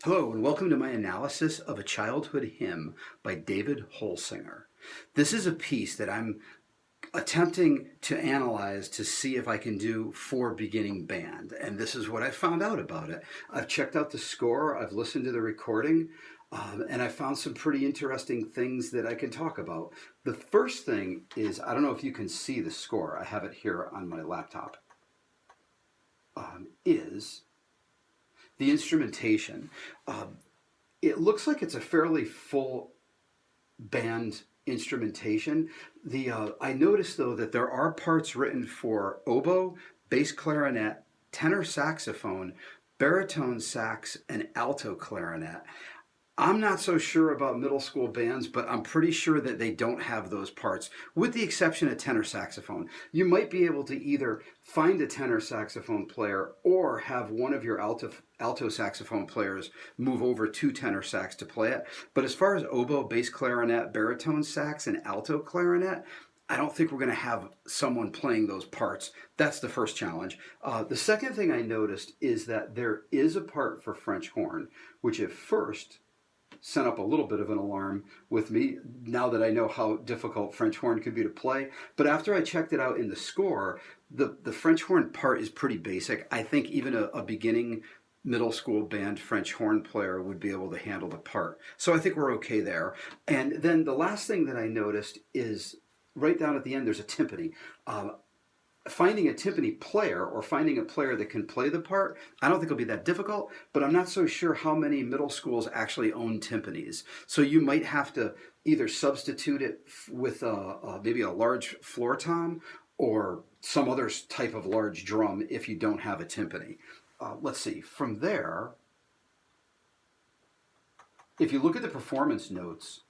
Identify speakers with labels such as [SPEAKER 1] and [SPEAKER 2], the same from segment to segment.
[SPEAKER 1] Hello, and welcome to my analysis of A Childhood Hymn by David Holsinger. This is a piece that I'm attempting to analyze to see if I can do for beginning band, and this is what I found out about it. I've checked out the score, I've listened to the recording, and I found some pretty interesting things that I can talk about. The first thing is, I don't know if you can see the score, I have it here on my laptop, is the instrumentation. It looks like it's a fairly full band instrumentation. I noticed though that there are parts written for oboe, bass clarinet, tenor saxophone, baritone sax, and alto clarinet. I'm not so sure about middle school bands, but I'm pretty sure that they don't have those parts, with the exception of tenor saxophone. You might be able to either find a tenor saxophone player or have one of your alto saxophone players move over to tenor sax to play it. But as far as oboe, bass clarinet, baritone sax, and alto clarinet, I don't think we're going to have someone playing those parts. That's the first challenge. The second thing I noticed is that there is a part for French horn, which at first sent up a little bit of an alarm with me now that I know how difficult French horn could be to play. But after I checked it out in the score, the French horn part is pretty basic. I think even a beginning middle school band French horn player would be able to handle the part. So I think we're okay there. And then the last thing that I noticed is right down at the end, there's a timpani. Finding a timpani player or finding a player that can play the part, I don't think it'll be that difficult, but I'm not so sure how many middle schools actually own timpanis. So you might have to either substitute it with maybe a large floor tom or some other type of large drum if you don't have a timpani. Let's see, from there, if you look at the performance notes,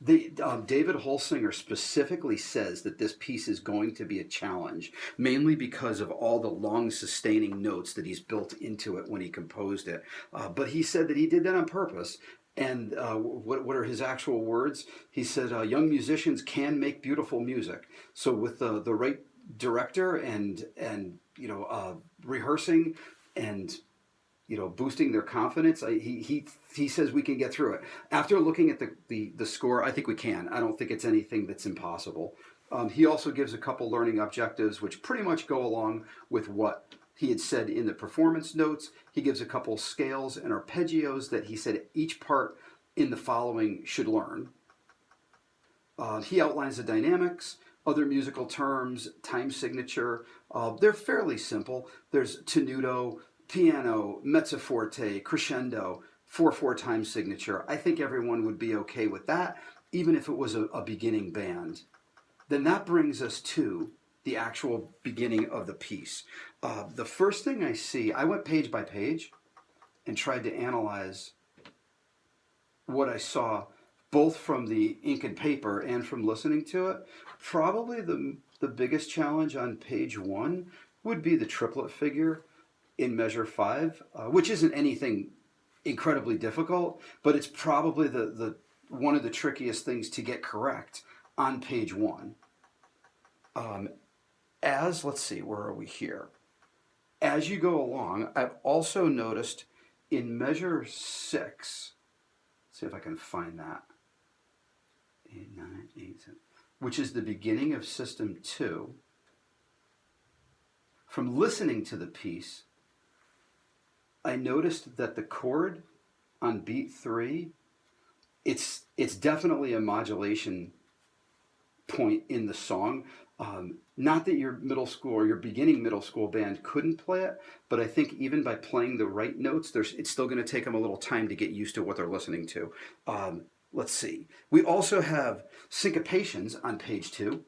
[SPEAKER 1] David Holsinger specifically says that this piece is going to be a challenge, mainly because of all the long sustaining notes that he's built into it when he composed it. But he said that he did that on purpose. And what are his actual words? He said, young musicians can make beautiful music. So with the right director and rehearsing and boosting their confidence. He says we can get through it. After looking at the score, I think we can. I don't think it's anything that's impossible. He also gives a couple learning objectives, which pretty much go along with what he had said in the performance notes. He gives a couple scales and arpeggios that he said each part in the following should learn. He outlines the dynamics, other musical terms, time signature. They're fairly simple. There's tenuto, piano, mezzo forte, crescendo, 4/4 time signature. I think everyone would be okay with that, even if it was a beginning band. Then that brings us to the actual beginning of the piece. The first thing I see, I went page by page and tried to analyze what I saw, both from the ink and paper and from listening to it. Probably the biggest challenge on page 1 would be the triplet figure in measure 5, which isn't anything incredibly difficult, but it's probably the one of the trickiest things to get correct on page 1. Let's see, where are we here? As you go along, I've also noticed in measure 6, see if I can find that, 8, 9, 8, 7, which is the beginning of system 2. From listening to the piece, I noticed that the chord on beat 3, it's definitely a modulation point in the song. Not that your middle school or your beginning middle school band couldn't play it, but I think even by playing the right notes, it's still going to take them a little time to get used to what they're listening to. Let's see. We also have syncopations on page 2.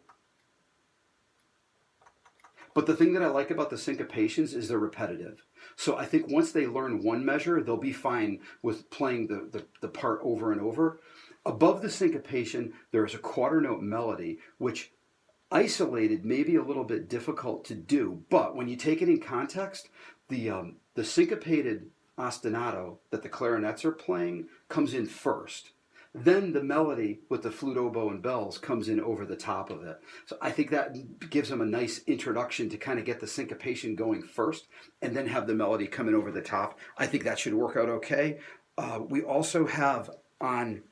[SPEAKER 1] But the thing that I like about the syncopations is they're repetitive. So I think once they learn one measure, they'll be fine with playing the part over and over. Above the syncopation, there is a quarter note melody, which isolated may be a little bit difficult to do. But when you take it in context, the syncopated ostinato that the clarinets are playing comes in first. Then the melody with the flute, oboe, and bells comes in over the top of it. So I think that gives them a nice introduction to kind of get the syncopation going first and then have the melody come in over the top. I think that should work out okay. We also have on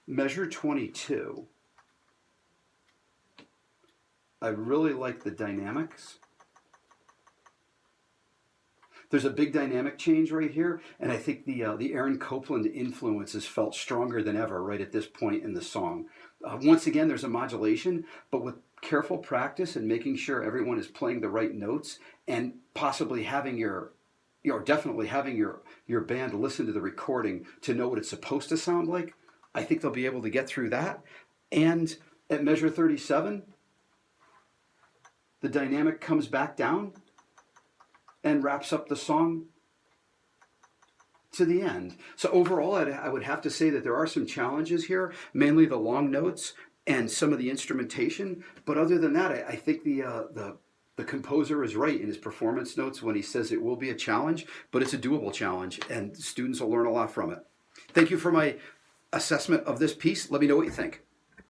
[SPEAKER 1] measure 22, I really like the dynamics. There's a big dynamic change right here, and I think the Aaron Copland influence is felt stronger than ever right at this point in the song. Once again, there's a modulation, but with careful practice and making sure everyone is playing the right notes, and possibly having definitely having your band listen to the recording to know what it's supposed to sound like. I think they'll be able to get through that. And at measure 37, the dynamic comes back down and wraps up the song to the end. So overall, I would have to say that there are some challenges here, mainly the long notes and some of the instrumentation. But other than that, I think the composer is right in his performance notes when he says it will be a challenge, but it's a doable challenge, and students will learn a lot from it. Thank you for my assessment of this piece. Let me know what you think.